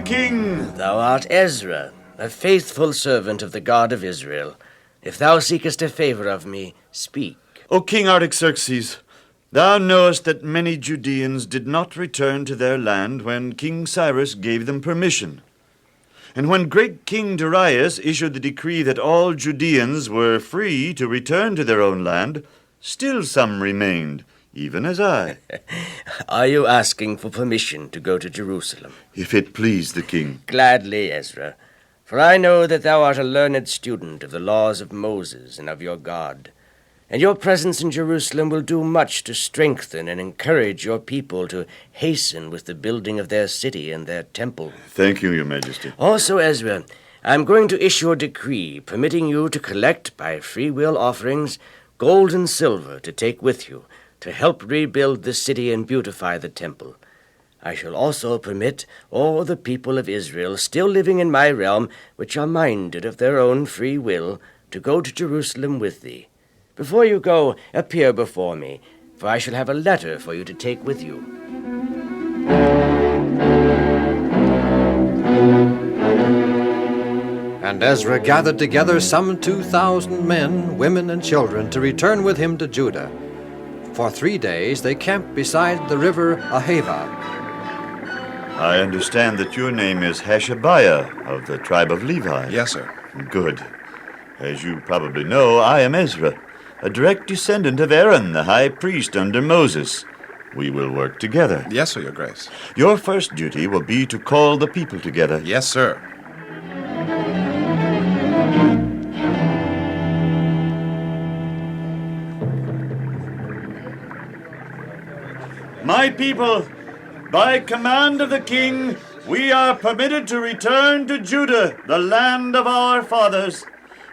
king. Thou art Ezra, a faithful servant of the God of Israel. If thou seekest a favor of me, speak. O King Artaxerxes, thou knowest that many Judeans did not return to their land when King Cyrus gave them permission. And when great King Darius issued the decree that all Judeans were free to return to their own land, still some remained, even as I. Are you asking for permission to go to Jerusalem? If it please the king. Gladly, Ezra, for I know that thou art a learned student of the laws of Moses and of your God. And your presence in Jerusalem will do much to strengthen and encourage your people to hasten with the building of their city and their temple. Thank you, your majesty. Also, Ezra, I am going to issue a decree permitting you to collect by free will offerings gold and silver to take with you to help rebuild the city and beautify the temple. I shall also permit all the people of Israel still living in my realm, which are minded of their own free will, to go to Jerusalem with thee. Before you go, appear before me, for I shall have a letter for you to take with you. And Ezra gathered together some 2,000 men, women, and children to return with him to Judah. For 3 days they camped beside the river Ahava. I understand that your name is Hashabiah of the tribe of Levi. Yes, sir. Good. As you probably know, I am Ezra, a direct descendant of Aaron, the high priest under Moses. We will work together. Yes, sir, your grace. Your first duty will be to call the people together. Yes, sir. My people, by command of the king, we are permitted to return to Judah, the land of our fathers.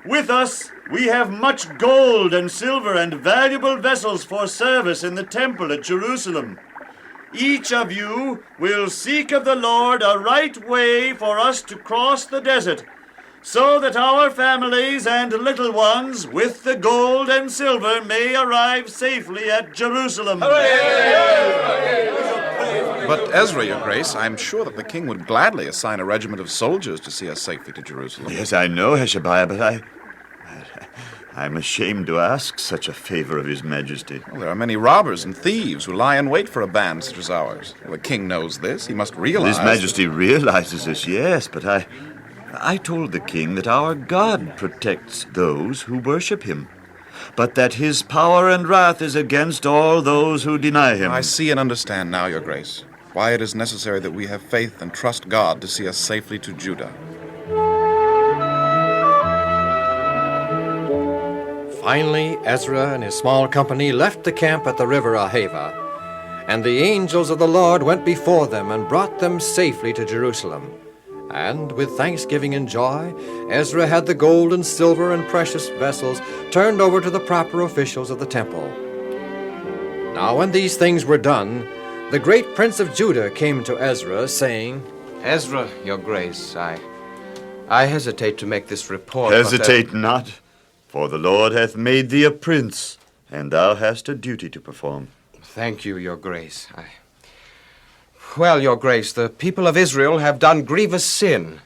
With us, we have much gold and silver and valuable vessels for service in the temple at Jerusalem. Each of you will seek of the Lord a right way for us to cross the desert, so that our families and little ones with the gold and silver may arrive safely at Jerusalem. But Ezra, your grace, I'm sure that the king would gladly assign a regiment of soldiers to see us safely to Jerusalem. Yes, I know, Hashabiah, but I'm ashamed to ask such a favor of His Majesty. Well, there are many robbers and thieves who lie in wait for a band such as ours. Well, the king knows this. He must realize... His Majesty realizes this, yes, but I told the king that our God protects those who worship Him, but that His power and wrath is against all those who deny Him. I see and understand now, your grace, why it is necessary that we have faith and trust God to see us safely to Judah. Finally, Ezra and his small company left the camp at the river Ahava, and the angels of the Lord went before them and brought them safely to Jerusalem. And with thanksgiving and joy, Ezra had the gold and silver and precious vessels turned over to the proper officials of the temple. Now when these things were done, the great prince of Judah came to Ezra, saying, Ezra, your grace, I hesitate to make this report. Hesitate not, for the Lord hath made thee a prince, and thou hast a duty to perform. Thank you, your grace. Well, your grace, the people of Israel have done grievous sin.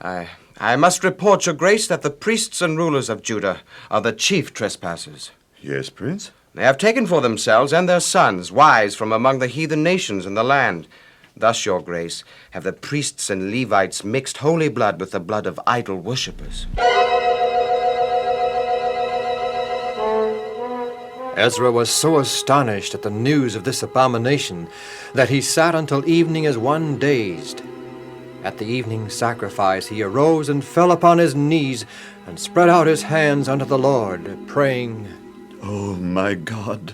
I must report, your grace, that the priests and rulers of Judah are the chief trespassers. Yes, Prince? They have taken for themselves and their sons wives from among the heathen nations in the land. Thus, your grace, have the priests and Levites mixed holy blood with the blood of idol worshippers. Ezra was so astonished at the news of this abomination that he sat until evening as one dazed. At the evening sacrifice he arose and fell upon his knees and spread out his hands unto the Lord, praying, Oh, my God,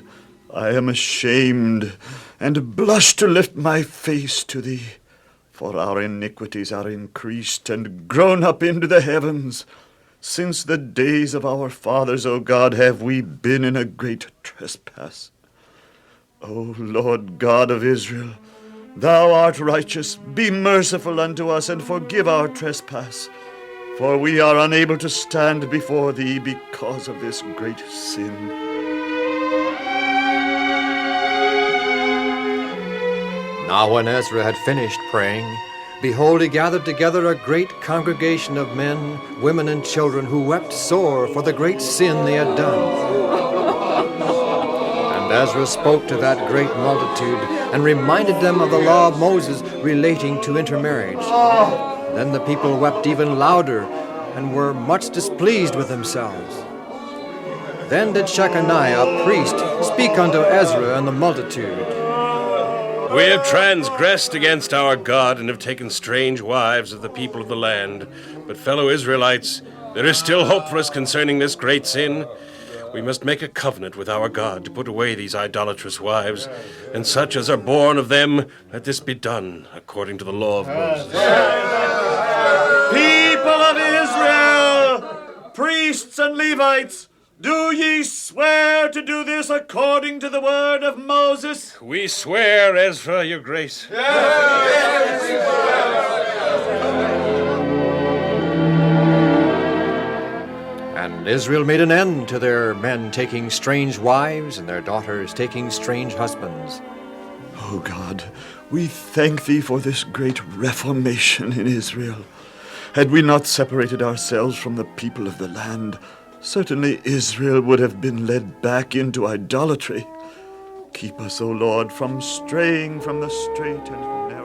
I am ashamed and blush to lift my face to thee, for our iniquities are increased and grown up into the heavens. Since the days of our fathers, O God, have we been in a great trespass. O Lord God of Israel, thou art righteous. Be merciful unto us and forgive our trespass, for we are unable to stand before thee because of this great sin. Now when Ezra had finished praying, behold, he gathered together a great congregation of men, women, and children who wept sore for the great sin they had done. And Ezra spoke to that great multitude and reminded them of the law of Moses relating to intermarriage. Then the people wept even louder and were much displeased with themselves. Then did Shechaniah, a priest, speak unto Ezra and the multitude. We have transgressed against our God and have taken strange wives of the people of the land. But, fellow Israelites, there is still hope for us concerning this great sin. We must make a covenant with our God to put away these idolatrous wives, and such as are born of them, let this be done according to the law of Moses. People of Israel, priests and Levites, do ye swear to do this according to the word of Moses? We swear, Ezra, your grace. And Israel made an end to their men taking strange wives and their daughters taking strange husbands. O God, we thank thee for this great reformation in Israel. Had we not separated ourselves from the people of the land, certainly Israel would have been led back into idolatry. Keep us, O Lord, from straying from the straight and narrow.